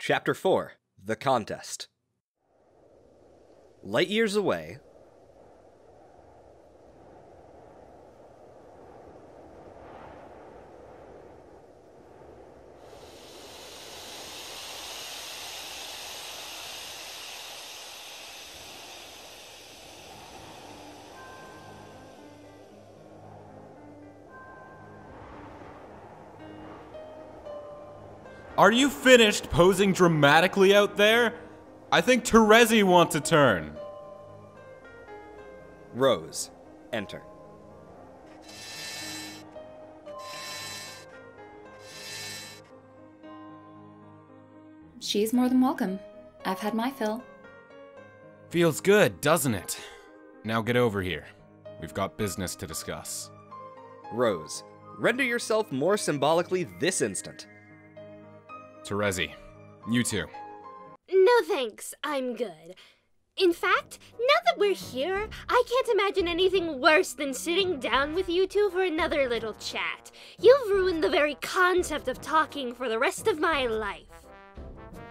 Chapter 4, The Contest. Light years away... Are you finished posing dramatically out there? I think Terezi wants a turn. Rose, enter. She's more than welcome. I've had my fill. Feels good, doesn't it? Now get over here. We've got business to discuss. Rose, render yourself more symbolically this instant. Terezi, you too. No thanks, I'm good. In fact, now that we're here, I can't imagine anything worse than sitting down with you two for another little chat. You've ruined the very concept of talking for the rest of my life.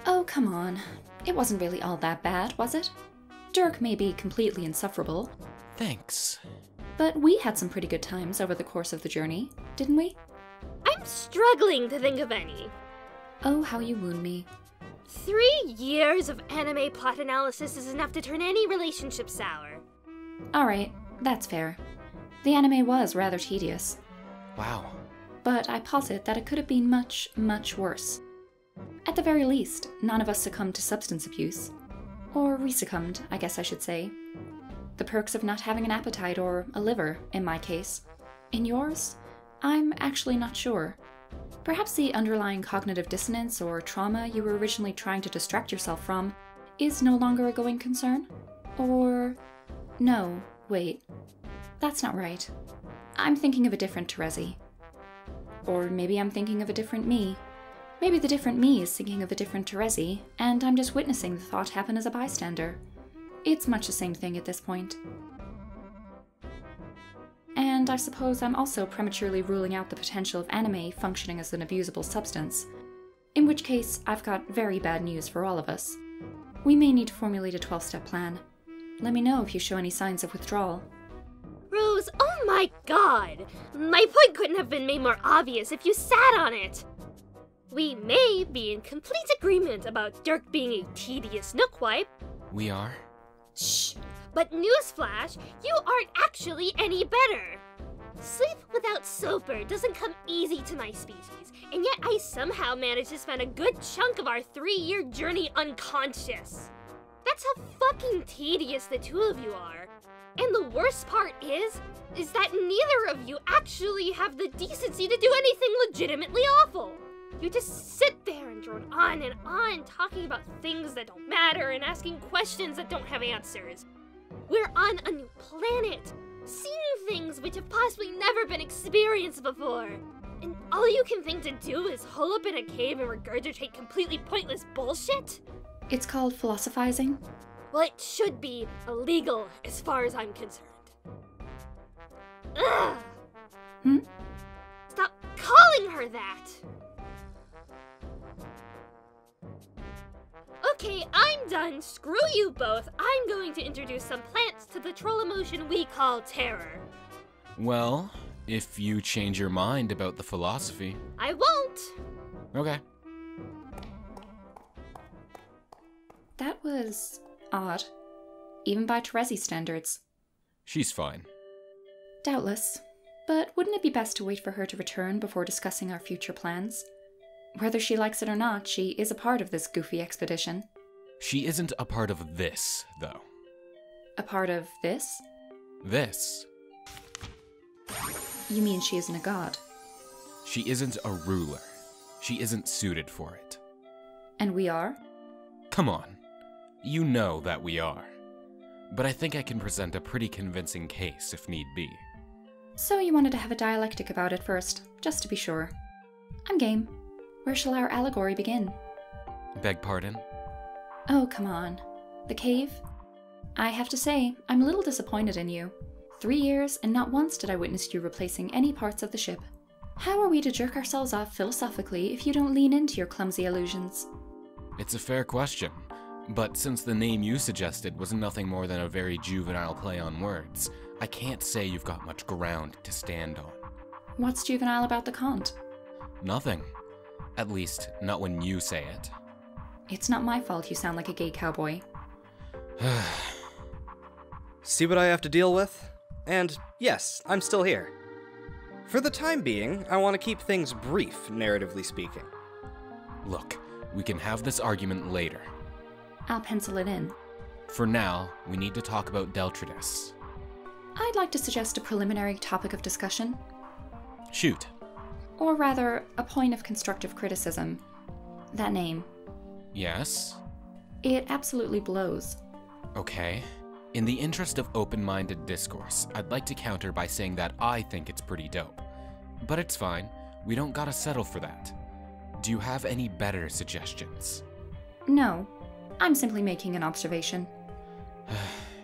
Oh, come on. It wasn't really all that bad, was it? Dirk may be completely insufferable. Thanks. But we had some pretty good times over the course of the journey, didn't we? I'm struggling to think of any. Oh, how you wound me. 3 years of anime plot analysis is enough to turn any relationship sour. Alright, that's fair. The anime was rather tedious. Wow. But I posit that it could have been much, much worse. At the very least, none of us succumbed to substance abuse. Or re-succumbed, I guess I should say. The perks of not having an appetite or a liver, in my case. In yours? I'm actually not sure. Perhaps the underlying cognitive dissonance or trauma you were originally trying to distract yourself from is no longer a going concern? Or... no, wait. That's not right. I'm thinking of a different Terezi. Or maybe I'm thinking of a different me. Maybe the different me is thinking of a different Terezi, and I'm just witnessing the thought happen as a bystander. It's much the same thing at this point. And I suppose I'm also prematurely ruling out the potential of anime functioning as an abusable substance. In which case, I've got very bad news for all of us. We may need to formulate a 12-step plan. Let me know if you show any signs of withdrawal. Rose, oh my god! My point couldn't have been made more obvious if you sat on it! We may be in complete agreement about Dirk being a tedious nookwipe. We are? Shh! But newsflash, you aren't actually any better! Sleep without Soper doesn't come easy to my species, and yet I somehow managed to spend a good chunk of our 3-year journey unconscious. That's how fucking tedious the two of you are. And the worst part is that neither of you actually have the decency to do anything legitimately awful. You just sit there and drone on and on, talking about things that don't matter and asking questions that don't have answers. We're on a new planet, seeing things which have possibly never been experienced before. And all you can think to do is hole up in a cave and regurgitate completely pointless bullshit? It's called philosophizing? Well, it should be illegal as far as I'm concerned. Ugh! Stop calling her that! Okay, I'm done. Screw you both. I'm going to introduce some plants to the troll emotion we call terror. Well, if you change your mind about the philosophy. I won't. Okay. That was odd. Even by Terezi standards. She's fine. Doubtless. But wouldn't it be best to wait for her to return before discussing our future plans? Whether she likes it or not, she is a part of this goofy expedition. She isn't a part of this, though. A part of this? This. You mean she isn't a god? She isn't a ruler. She isn't suited for it. And we are? Come on. You know that we are. But I think I can present a pretty convincing case if need be. So you wanted to have a dialectic about it first, just to be sure. I'm game. Where shall our allegory begin? Beg pardon? Oh, come on. The cave? I have to say, I'm a little disappointed in you. 3 years, and not once did I witness you replacing any parts of the ship. How are we to jerk ourselves off philosophically if you don't lean into your clumsy illusions? It's a fair question, but since the name you suggested was nothing more than a very juvenile play on words, I can't say you've got much ground to stand on. What's juvenile about the Kant? Nothing. At least, not when you say it. It's not my fault you sound like a gay cowboy. See what I have to deal with? And yes, I'm still here. For the time being, I want to keep things brief, narratively speaking. Look, we can have this argument later. I'll pencil it in. For now, we need to talk about Deltridus. I'd like to suggest a preliminary topic of discussion. Shoot. Or rather, a point of constructive criticism. That name. Yes? It absolutely blows. Okay. In the interest of open-minded discourse, I'd like to counter by saying that I think it's pretty dope. But it's fine. We don't gotta settle for that. Do you have any better suggestions? No. I'm simply making an observation.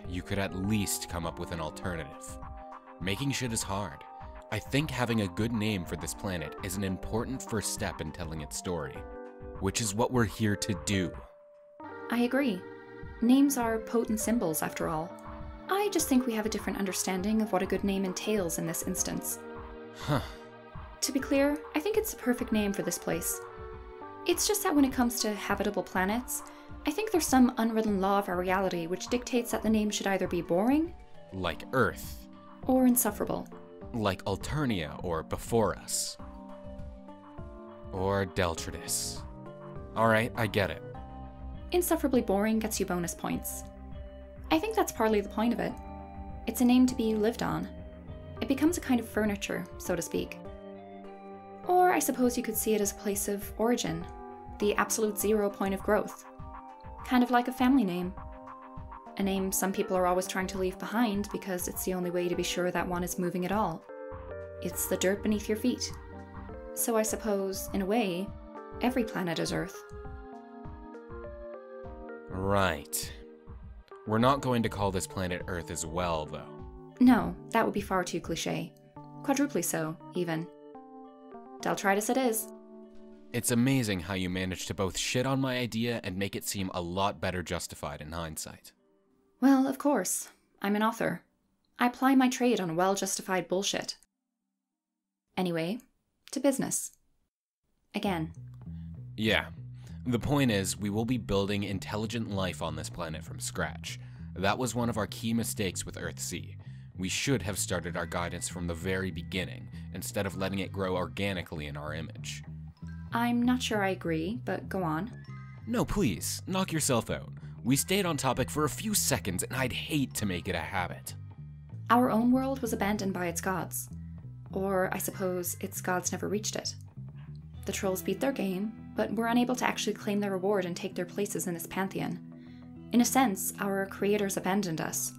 You could at least come up with an alternative. Making shit is hard. I think having a good name for this planet is an important first step in telling its story, which is what we're here to do. I agree. Names are potent symbols, after all. I just think we have a different understanding of what a good name entails in this instance. Huh. To be clear, I think it's the perfect name for this place. It's just that when it comes to habitable planets, I think there's some unwritten law of our reality which dictates that the name should either be boring, Like Earth. or insufferable. Like Alternia or Before Us. Or Deltridus. Alright, I get it. Insufferably boring gets you bonus points. I think that's partly the point of it. It's a name to be lived on. It becomes a kind of furniture, so to speak. Or I suppose you could see it as a place of origin, the absolute zero point of growth. Kind of like a family name. A name some people are always trying to leave behind because it's the only way to be sure that one is moving at all. It's the dirt beneath your feet. So I suppose, in a way, every planet is Earth. Right. We're not going to call this planet Earth as well, though. No, that would be far too cliché. Quadruply so, even. Deltridus it is. It's amazing how you managed to both shit on my idea and make it seem a lot better justified in hindsight. Well, of course. I'm an author. I ply my trade on well-justified bullshit. Anyway, to business. Again. Yeah. The point is, we will be building intelligent life on this planet from scratch. That was one of our key mistakes with Earthsea. We should have started our guidance from the very beginning, instead of letting it grow organically in our image. I'm not sure I agree, but go on. No, please, knock yourself out. We stayed on topic for a few seconds, and I'd hate to make it a habit. Our own world was abandoned by its gods. Or, I suppose, its gods never reached it. The trolls beat their game, but were unable to actually claim their reward and take their places in its pantheon. In a sense, our creators abandoned us.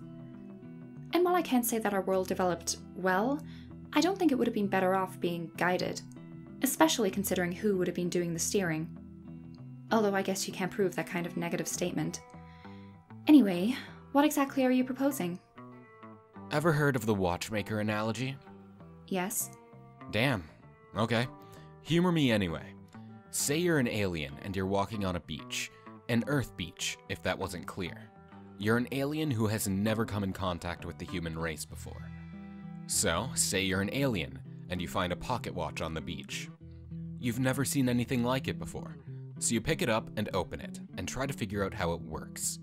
And while I can't say that our world developed well, I don't think it would have been better off being guided, especially considering who would have been doing the steering. Although I guess you can't prove that kind of negative statement. Anyway, what exactly are you proposing? Ever heard of the watchmaker analogy? Yes. Damn. Okay. Humor me anyway. Say you're an alien and you're walking on a beach. An Earth beach, if that wasn't clear. You're an alien who has never come in contact with the human race before. So, say you're an alien and you find a pocket watch on the beach. You've never seen anything like it before, so you pick it up and open it and try to figure out how it works.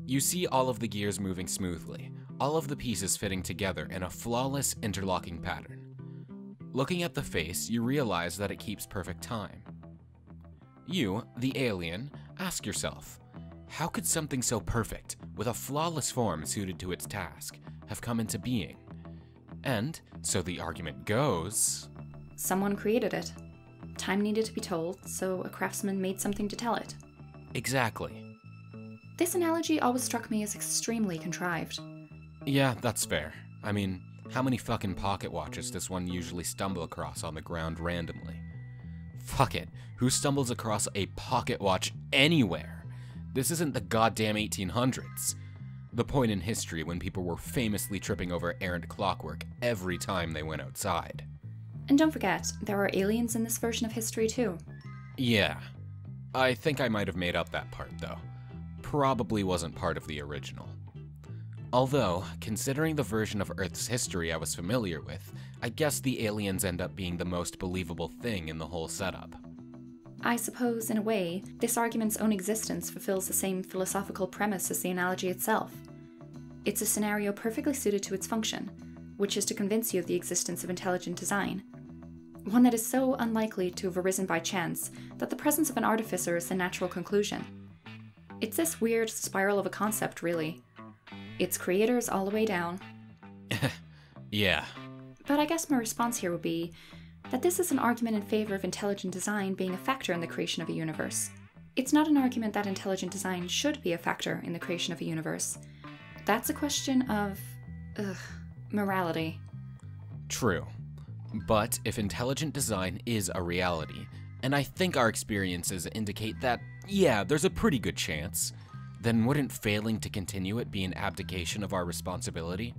You see all of the gears moving smoothly, all of the pieces fitting together in a flawless interlocking pattern. Looking at the face, you realize that it keeps perfect time. You, the alien, ask yourself, how could something so perfect, with a flawless form suited to its task, have come into being? And, so the argument goes... Someone created it. Time needed to be told, so a craftsman made something to tell it. Exactly. This analogy always struck me as extremely contrived. Yeah, that's fair. I mean, how many fucking pocket watches does one usually stumble across on the ground randomly? Fuck it, who stumbles across a pocket watch anywhere? This isn't the goddamn 1800s. The point in history when people were famously tripping over errant clockwork every time they went outside. And don't forget, there are aliens in this version of history too. Yeah. I think I might have made up that part, though. Probably wasn't part of the original. Although, considering the version of Earth's history I was familiar with, I guess the aliens end up being the most believable thing in the whole setup. I suppose, in a way, this argument's own existence fulfills the same philosophical premise as the analogy itself. It's a scenario perfectly suited to its function, which is to convince you of the existence of intelligent design. One that is so unlikely to have arisen by chance that the presence of an artificer is the natural conclusion. It's this weird spiral of a concept, really. Its creators all the way down. Yeah. But I guess my response here would be that this is an argument in favor of intelligent design being a factor in the creation of a universe. It's not an argument that intelligent design should be a factor in the creation of a universe. That's a question of, morality. True. But if intelligent design is a reality, and I think our experiences indicate that, yeah, there's a pretty good chance, then wouldn't failing to continue it be an abdication of our responsibility?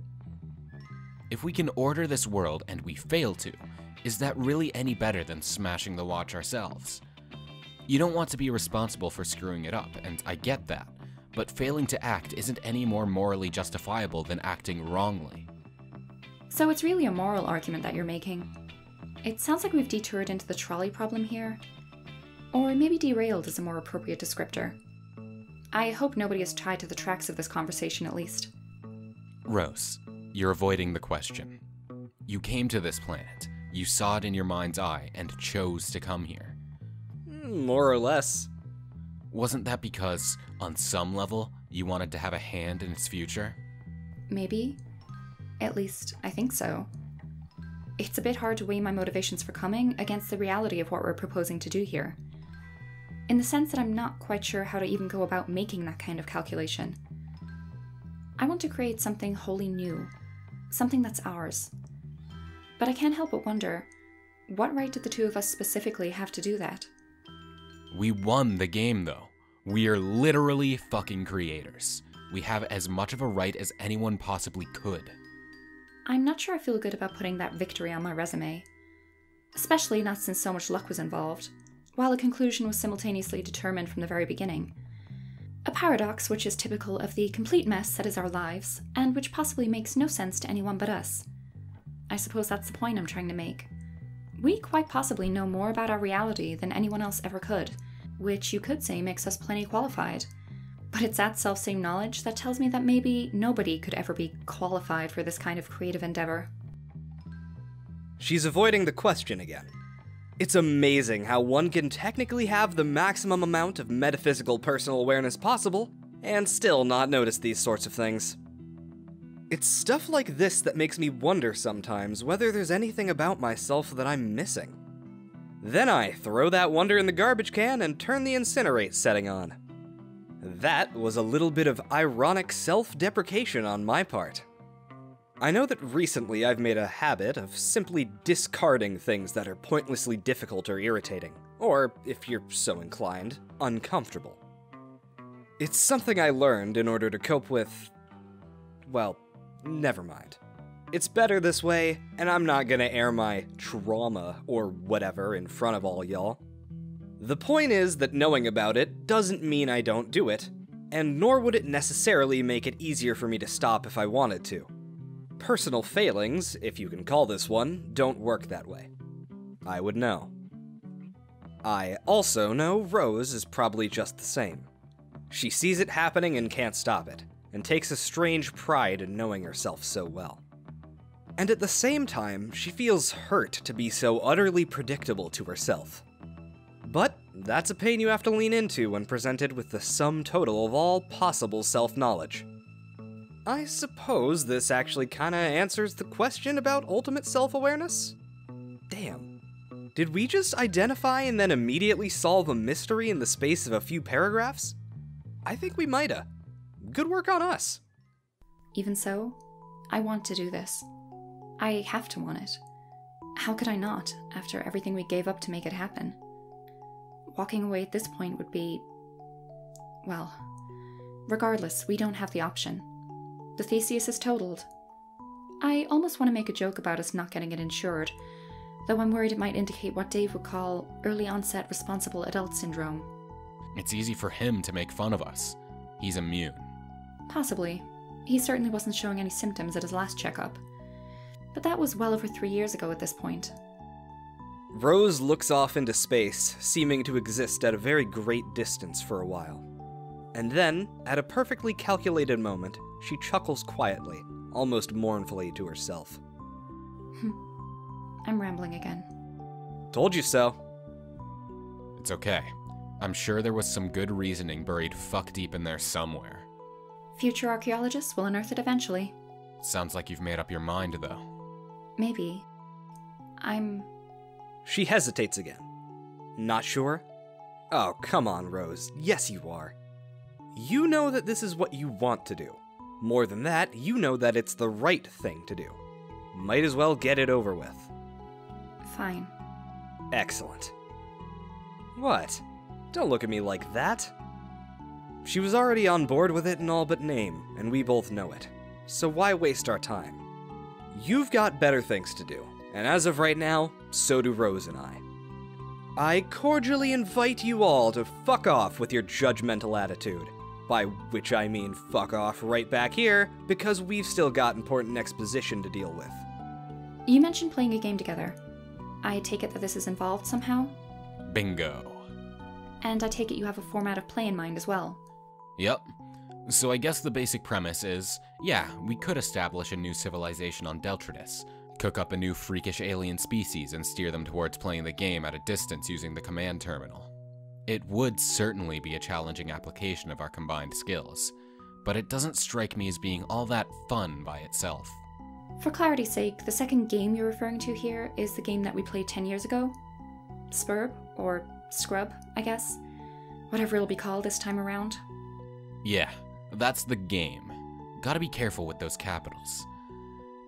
If we can order this world and we fail to, is that really any better than smashing the watch ourselves? You don't want to be responsible for screwing it up, and I get that, but failing to act isn't any more morally justifiable than acting wrongly. So it's really a moral argument that you're making. It sounds like we've detoured into the trolley problem here. Or maybe derailed is a more appropriate descriptor. I hope nobody is tied to the tracks of this conversation, at least. Rose, you're avoiding the question. You came to this planet, you saw it in your mind's eye, and chose to come here. More or less. Wasn't that because, on some level, you wanted to have a hand in its future? Maybe. At least, I think so. It's a bit hard to weigh my motivations for coming against the reality of what we're proposing to do here. In the sense that I'm not quite sure how to even go about making that kind of calculation. I want to create something wholly new, something that's ours. But I can't help but wonder, what right did the two of us specifically have to do that? We won the game, though. We are literally fucking creators. We have as much of a right as anyone possibly could. I'm not sure I feel good about putting that victory on my resume. Especially not since so much luck was involved, while a conclusion was simultaneously determined from the very beginning. A paradox which is typical of the complete mess that is our lives, and which possibly makes no sense to anyone but us. I suppose that's the point I'm trying to make. We quite possibly know more about our reality than anyone else ever could, which you could say makes us plenty qualified. But it's that self-same knowledge that tells me that maybe nobody could ever be qualified for this kind of creative endeavor. She's avoiding the question again. It's amazing how one can technically have the maximum amount of metaphysical personal awareness possible, and still not notice these sorts of things. It's stuff like this that makes me wonder sometimes whether there's anything about myself that I'm missing. Then I throw that wonder in the garbage can and turn the incinerate setting on. That was a little bit of ironic self-deprecation on my part. I know that recently I've made a habit of simply discarding things that are pointlessly difficult or irritating, or, if you're so inclined, uncomfortable. It's something I learned in order to cope with... well, never mind. It's better this way, and I'm not gonna air my trauma or whatever in front of all y'all. The point is that knowing about it doesn't mean I don't do it, and nor would it necessarily make it easier for me to stop if I wanted to. Personal failings, if you can call this one, don't work that way. I would know. I also know Rose is probably just the same. She sees it happening and can't stop it, and takes a strange pride in knowing herself so well. And at the same time, she feels hurt to be so utterly predictable to herself. But that's a pain you have to lean into when presented with the sum total of all possible self-knowledge. I suppose this actually kinda answers the question about ultimate self-awareness? Damn. Did we just identify and then immediately solve a mystery in the space of a few paragraphs? I think we mighta. Good work on us. Even so, I want to do this. I have to want it. How could I not, after everything we gave up to make it happen? Walking away at this point would be... well, regardless, we don't have the option. The Theseus is totaled. I almost want to make a joke about us not getting it insured, though I'm worried it might indicate what Dave would call early onset responsible adult syndrome. It's easy for him to make fun of us. He's immune. Possibly. He certainly wasn't showing any symptoms at his last checkup. But that was well over 3 years ago at this point. Rose looks off into space, seeming to exist at a very great distance for a while. And then, at a perfectly calculated moment, she chuckles quietly, almost mournfully to herself. I'm rambling again. Told you so. It's okay. I'm sure there was some good reasoning buried fuck deep in there somewhere. Future archaeologists will unearth it eventually. Sounds like you've made up your mind, though. Maybe. She hesitates again. Not sure? Oh, come on, Rose. Yes, you are. You know that this is what you want to do. More than that, you know that it's the right thing to do. Might as well get it over with. Fine. Excellent. What? Don't look at me like that. She was already on board with it in all but name, and we both know it. So why waste our time? You've got better things to do, and as of right now, so do Rose and I. I cordially invite you all to fuck off with your judgmental attitude. By which I mean fuck off right back here, because we've still got important exposition to deal with. You mentioned playing a game together. I take it that this is involved somehow? Bingo. And I take it you have a format of play in mind as well. Yep. So I guess the basic premise is, yeah, we could establish a new civilization on Deltridus, cook up a new freakish alien species and steer them towards playing the game at a distance using the command terminal. It would certainly be a challenging application of our combined skills, but it doesn't strike me as being all that fun by itself. For clarity's sake, the second game you're referring to here is the game that we played 10 years ago? Spurb? Or Scrub, I guess? Whatever it'll be called this time around. Yeah, that's the game. Gotta be careful with those capitals.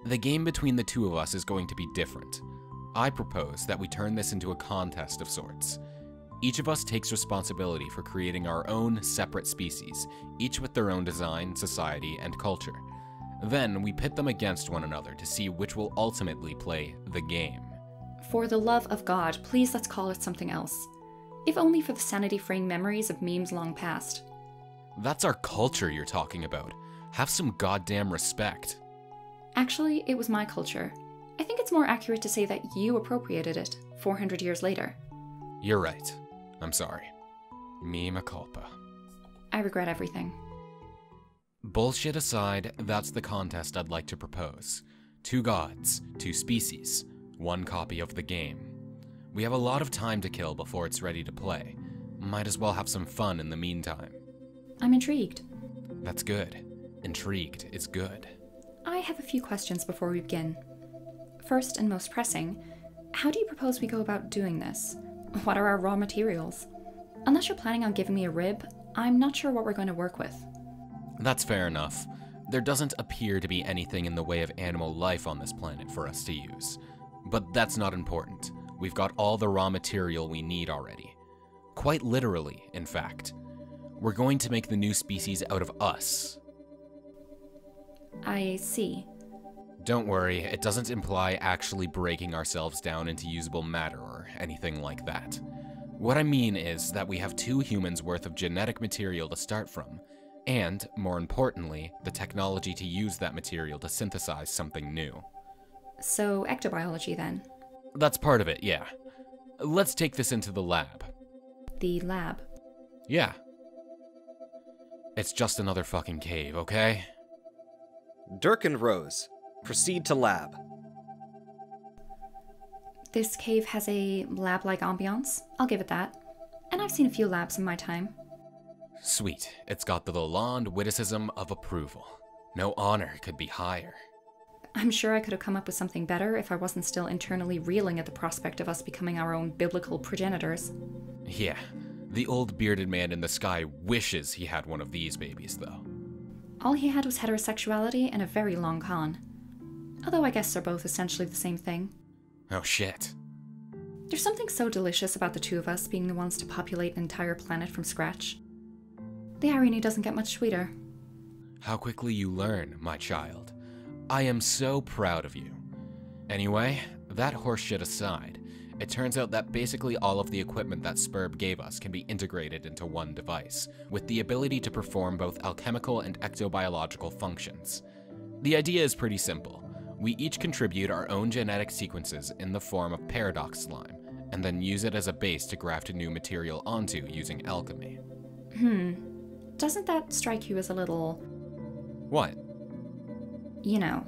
The game between the two of us is going to be different. I propose that we turn this into a contest of sorts. Each of us takes responsibility for creating our own separate species, each with their own design, society, and culture. Then we pit them against one another to see which will ultimately play the game. For the love of God, please let's call it something else. If only for the sanity-fraying memories of memes long past. That's our culture you're talking about. Have some goddamn respect. Actually, it was my culture. I think it's more accurate to say that you appropriated it 400 years later. You're right. I'm sorry. Mea culpa. I regret everything. Bullshit aside, that's the contest I'd like to propose. 2 gods, 2 species, 1 copy of the game. We have a lot of time to kill before it's ready to play. Might as well have some fun in the meantime. I'm intrigued. That's good. Intrigued is good. I have a few questions before we begin. First and most pressing, how do you propose we go about doing this? What are our raw materials? Unless you're planning on giving me a rib, I'm not sure what we're going to work with. That's fair enough. There doesn't appear to be anything in the way of animal life on this planet for us to use. But that's not important. We've got all the raw material we need already. Quite literally, in fact. We're going to make the new species out of us. I see. Don't worry, it doesn't imply actually breaking ourselves down into usable matter or anything like that. What I mean is that we have 2 humans worth of genetic material to start from, and, more importantly, the technology to use that material to synthesize something new. So, ectobiology then? That's part of it, yeah. Let's take this into the lab. The lab? Yeah. It's just another fucking cave, okay? Dirk and Rose, proceed to lab. This cave has a lab-like ambiance, I'll give it that. And I've seen a few labs in my time. Sweet. It's got the Lalonde witticism of approval. No honor could be higher. I'm sure I could have come up with something better if I wasn't still internally reeling at the prospect of us becoming our own biblical progenitors. Yeah, the old bearded man in the sky wishes he had one of these babies, though. All he had was heterosexuality and a very long con. Although I guess they're both essentially the same thing. Oh shit. There's something so delicious about the 2 of us being the ones to populate an entire planet from scratch. The irony doesn't get much sweeter. How quickly you learn, my child. I am so proud of you. Anyway, that horseshit aside, it turns out that basically all of the equipment that Spore gave us can be integrated into one device, with the ability to perform both alchemical and ectobiological functions. The idea is pretty simple. We each contribute our own genetic sequences in the form of paradox slime, and then use it as a base to graft a new material onto using alchemy. Doesn't that strike you as a little, What? you know,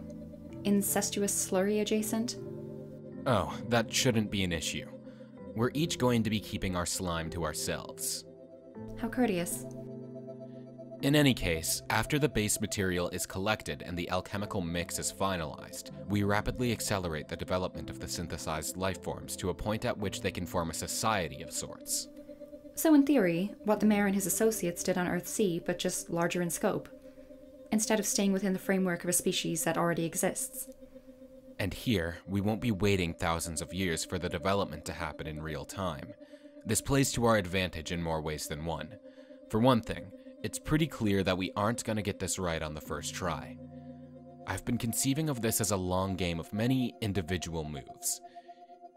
incestuous slurry adjacent? Oh, that shouldn't be an issue. We're each going to be keeping our slime to ourselves. How courteous. In any case, after the base material is collected and the alchemical mix is finalized, we rapidly accelerate the development of the synthesized life forms to a point at which they can form a society of sorts. So in theory, what the mayor and his associates did on Earth-C, but just larger in scope, instead of staying within the framework of a species that already exists. And here, we won't be waiting thousands of years for the development to happen in real time. This plays to our advantage in more ways than one. For one thing, it's pretty clear that we aren't going to get this right on the first try. I've been conceiving of this as a long game of many individual moves,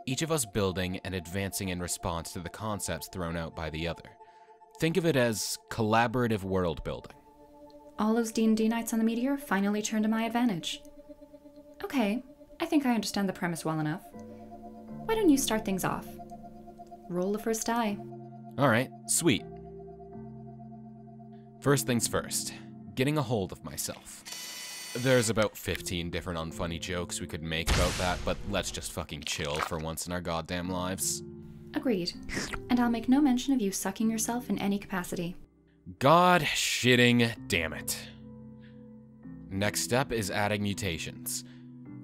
each of us building and advancing in response to the concepts thrown out by the other. Think of it as collaborative world building. All those D&D nights on the Meteor finally turned to my advantage. Okay, I think I understand the premise well enough. Why don't you start things off? Roll the first die. Alright, sweet. First things first, getting a hold of myself. There's about 15 different unfunny jokes we could make about that, but let's just fucking chill for once in our goddamn lives. Agreed. And I'll make no mention of you sucking yourself in any capacity. God shitting damn it. Next step is adding mutations.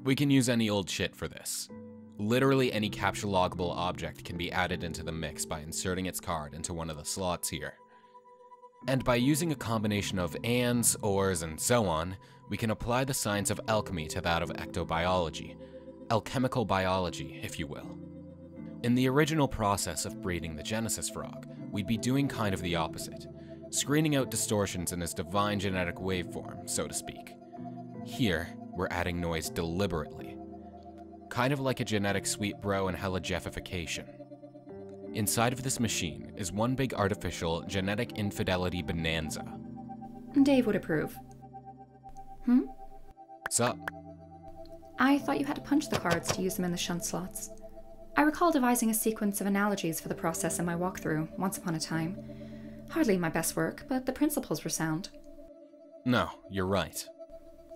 We can use any old shit for this. Literally any capture-loggable object can be added into the mix by inserting its card into one of the slots here. And by using a combination of ands, ors, and so on, we can apply the science of alchemy to that of ectobiology. Alchemical biology, if you will. In the original process of breeding the Genesis frog, we'd be doing kind of the opposite, screening out distortions in its divine genetic waveform, so to speak. Here, we're adding noise deliberately. Kind of like a genetic sweet bro and hella jeffification. Inside of this machine is one big artificial genetic infidelity bonanza. Dave would approve. Sup? I thought you had to punch the cards to use them in the shunt slots. I recall devising a sequence of analogies for the process in my walkthrough, once upon a time. Hardly my best work, but the principles were sound. No, you're right.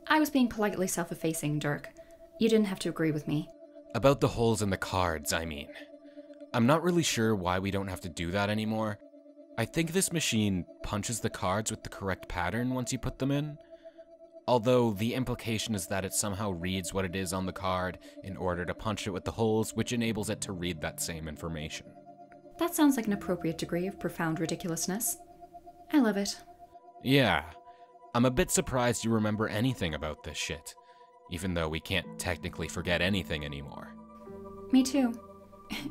I was being politely self-effacing, Dirk. You didn't have to agree with me. About the holes in the cards, I mean. I'm not really sure why we don't have to do that anymore. I think this machine punches the cards with the correct pattern once you put them in. Although the implication is that it somehow reads what it is on the card in order to punch it with the holes, which enables it to read that same information. That sounds like an appropriate degree of profound ridiculousness. I love it. Yeah. I'm a bit surprised you remember anything about this shit, even though we can't technically forget anything anymore. Me too.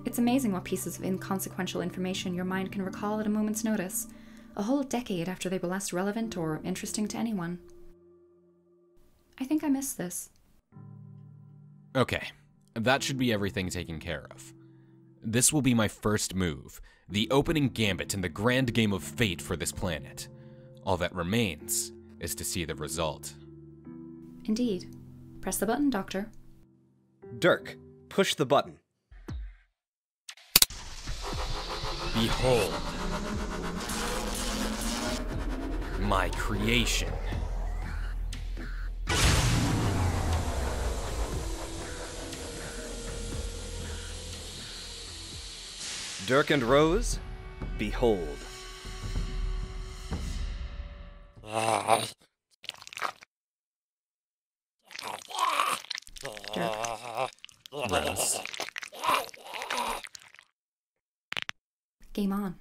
It's amazing what pieces of inconsequential information your mind can recall at a moment's notice, a whole decade after they were last relevant or interesting to anyone. I think I missed this. Okay, that should be everything taken care of. This will be my first move, the opening gambit in the grand game of fate for this planet. All that remains is to see the result. Indeed. Press the button, Doctor. Dirk, push the button. Behold, my creation. Dirk and Rose, behold. Rose. Game on.